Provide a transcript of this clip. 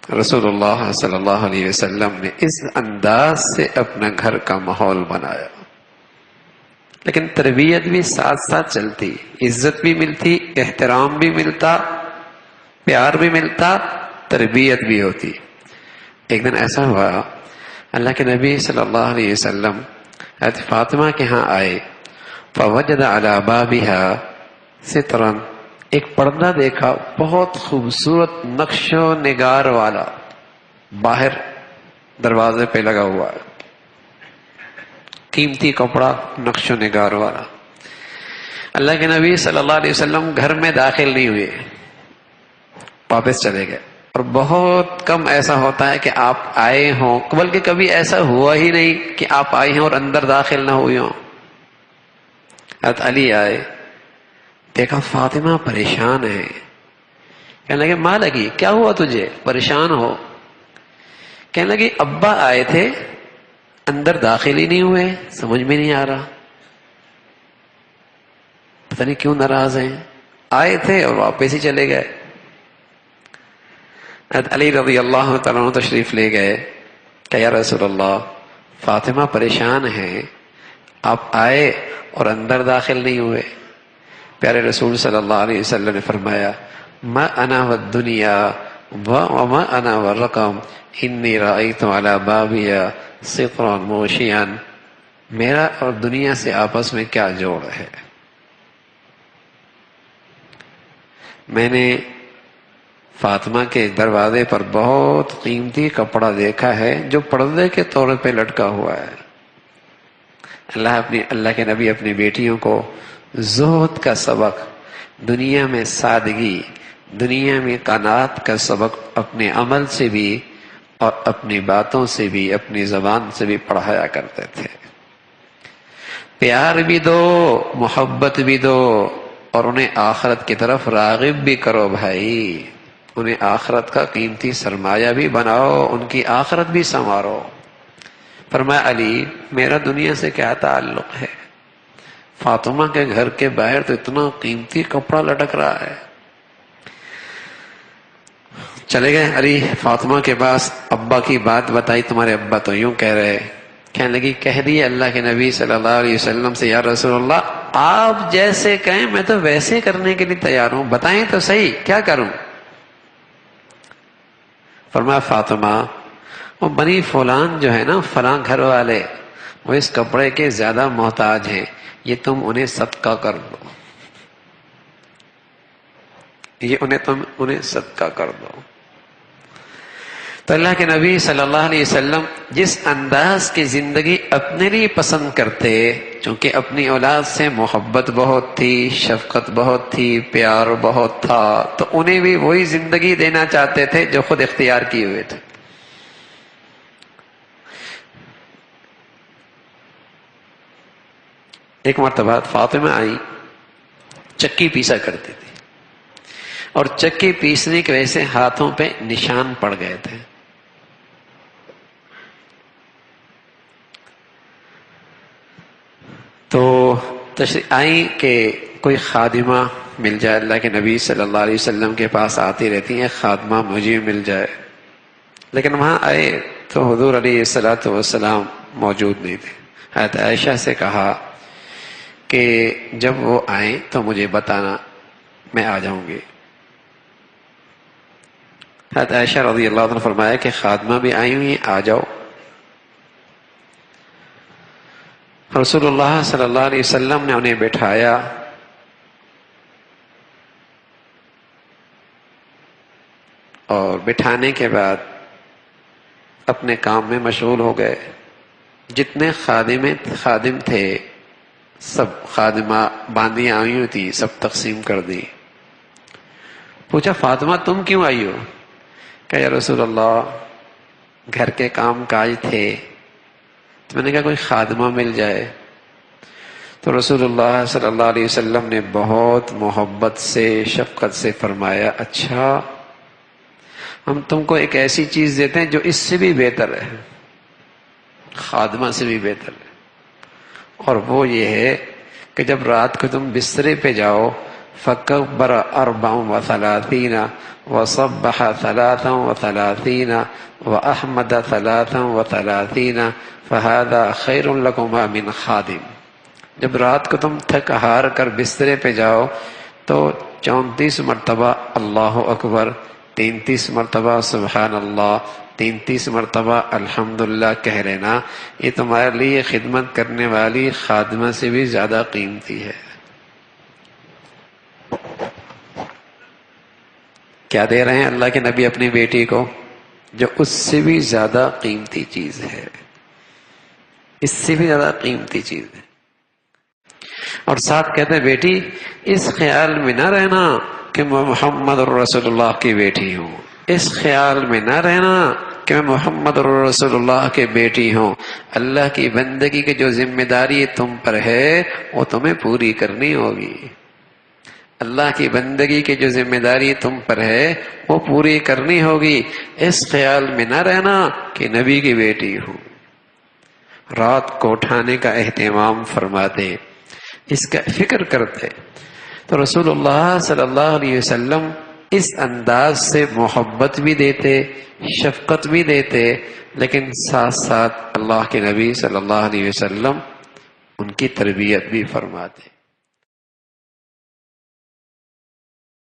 رسول اللہ صلی اللہ علیہ وسلم نے اس انداز سے اپنا گھر کا ماحول بنایا، لیکن تربیت بھی ساتھ ساتھ چلتی، عزت بھی ملتی، احترام بھی ملتا، پیار بھی ملتا، تربیت بھی ہوتی۔ ایک دن ایسا ہوا، اللہ کے نبی صلی اللہ علیہ وسلم حضرت فاطمہ کے ہاں آئے، فوجد علی بابھا سترا، ایک پردہ دیکھا بہت خوبصورت نقش و نگار والا، باہر دروازے پہ لگا ہوا ہے، قیمتی کپڑا نقش و نگار والا۔ اللہ کے نبی صلی اللہ علیہ وسلم گھر میں داخل نہیں ہوئے، واپس چلے گئے۔ اور بہت کم ایسا ہوتا ہے کہ آپ آئے ہوں، بلکہ کبھی ایسا ہوا ہی نہیں کہ آپ آئے ہیں اور اندر داخل نہ ہوئے ہوں۔ حضرت علی آئے، دیکھا فاطمہ پریشان ہے، کہنے لگے ماں لگی، کیا ہوا تجھے پریشان ہو؟ کہنے لگے ابا آئے تھے، اندر داخل ہی نہیں ہوئے، سمجھ میں نہیں آ رہا، پتہ نہیں کیوں ناراض ہیں، آئے تھے اور واپس ہی چلے گئے۔ حضرت علی رضی اللہ تعالیٰ عنہ تشریف لے گئے کہ یا رسول اللہ فاطمہ پریشان ہے، آپ آئے اور اندر داخل نہیں ہوئے۔ پیارے رسول صلی اللہ علیہ وسلم نے فرمایا ما انا والدنیا وما انا والرقم انی رأیت علی بابیا سطرا موشیا، میرا اور دنیا سے آپس میں کیا جوڑ ہے؟ میں نے فاطمہ کے دروازے پر بہت قیمتی کپڑا دیکھا ہے جو پردے کے طور پہ لٹکا ہوا ہے۔ اللہ کے نبی اپنی بیٹیوں کو زہد کا سبق، دنیا میں سادگی، دنیا میں قناعت کا سبق اپنے عمل سے بھی اور اپنی باتوں سے بھی، اپنی زبان سے بھی پڑھایا کرتے تھے۔ پیار بھی دو، محبت بھی دو، اور انہیں آخرت کی طرف راغب بھی کرو بھائی، انہیں آخرت کا قیمتی سرمایہ بھی بناؤ، ان کی آخرت بھی سنوارو۔ فرمایا علی میرا دنیا سے کیا تعلق ہے؟ فاطمہ کے گھر کے باہر تو اتنا قیمتی کپڑا لٹک رہا ہے۔ چلے گئے علی فاطمہ کے پاس، ابا کی بات بتائی، تمہارے ابا تو یوں کہہ رہے، کہنے لگی کہہ دیے اللہ کے نبی صلی اللہ علیہ وسلم سے یا رسول اللہ آپ جیسے کہیں میں تو ویسے کرنے کے لیے تیار ہوں، بتائیں تو صحیح کیا کروں؟ فرمایا فاطمہ وہ بنی فلان جو ہے نا، فلاں گھر والے، وہ اس کپڑے کے زیادہ محتاج ہیں، یہ تم انہیں صدقہ کر دو، تم انہیں صدقہ کر دو۔ تو اللہ کے نبی صلی اللہ علیہ وسلم جس انداز کی زندگی اپنے لیے پسند کرتے، چونکہ اپنی اولاد سے محبت بہت تھی، شفقت بہت تھی، پیار بہت تھا، تو انہیں بھی وہی زندگی دینا چاہتے تھے جو خود اختیار کیے ہوئے تھے۔ ایک مرتبہ فاطمہ آئی، چکی پیسا کرتی تھی، اور چکی پیسنے کی وجہ سے ہاتھوں پہ نشان پڑ گئے تھے۔ تو تشریف آئی کہ کوئی خادمہ مل جائے، اللہ کے نبی صلی اللہ علیہ وسلم کے پاس آتی رہتی ہیں خادمہ، مجھے مل جائے، لیکن وہاں آئے تو حضور علیہ الصلوۃ والسلام موجود نہیں تھے۔ حضرت عائشہ سے کہا کہ جب وہ آئیں تو مجھے بتانا، میں آ جاؤں گی۔ حضرت عائشہ رضی اللہ عنہ نے فرمایا کہ خادمہ بھی آئی ہوئی ہیں، آ جاؤ۔ رسول اللہ صلی اللہ علیہ وسلم نے انہیں بٹھایا، اور بٹھانے کے بعد اپنے کام میں مشغول ہو گئے۔ جتنے خادم تھے سب خادمہ باندھی آئی ہوئی تھی، سب تقسیم کر دی۔ پوچھا فاطمہ تم کیوں آئی ہو؟ کہ یا رسول اللہ گھر کے کام کاج تھے، تو میں نے کہا کوئی خادمہ مل جائے۔ تو رسول اللہ صلی اللہ علیہ وسلم نے بہت محبت سے، شفقت سے فرمایا اچھا ہم تم کو ایک ایسی چیز دیتے ہیں جو اس سے بھی بہتر ہے، خادمہ سے بھی بہتر ہے، اور وہ یہ ہے کہ جب رات کو تم بسترے پہ جاؤ فکبر 34 وصبح 33 واحمد 33 فهذا خیر لکما من خادم۔ جب رات کو تم تھک ہار کر بسترے پہ جاؤ تو 34 مرتبہ اللہ اکبر، 33 مرتبہ سبحان اللہ، 33 مرتبہ الحمدللہ کہہ لینا، یہ تمہارے لیے خدمت کرنے والی خادمہ سے بھی زیادہ قیمتی ہے۔ کیا دے رہے ہیں اللہ کے نبی اپنی بیٹی کو؟ جو اس سے بھی زیادہ قیمتی چیز ہے، اس سے بھی زیادہ قیمتی چیز ہے۔ اور ساتھ کہتے ہیں بیٹی اس خیال میں نہ رہنا کہ میں محمد رسول اللہ کی بیٹی ہوں، اس خیال میں نہ رہنا کہ میں محمد رسول اللہ کے بیٹی ہوں، اللہ کی بندگی کی جو ذمہ داری تم پر ہے وہ تمہیں پوری کرنی ہوگی، اللہ کی بندگی کی جو ذمہ داری تم پر ہے وہ پوری کرنی ہوگی۔ اس خیال میں نہ رہنا کہ نبی کی بیٹی ہوں۔ رات کو اٹھانے کا اہتمام فرماتے، اس کا فکر کرتے۔ تو رسول اللہ صلی اللہ علیہ وسلم اس انداز سے محبت بھی دیتے، شفقت بھی دیتے، لیکن ساتھ ساتھ اللہ کے نبی صلی اللہ علیہ وسلم ان کی تربیت بھی فرماتے۔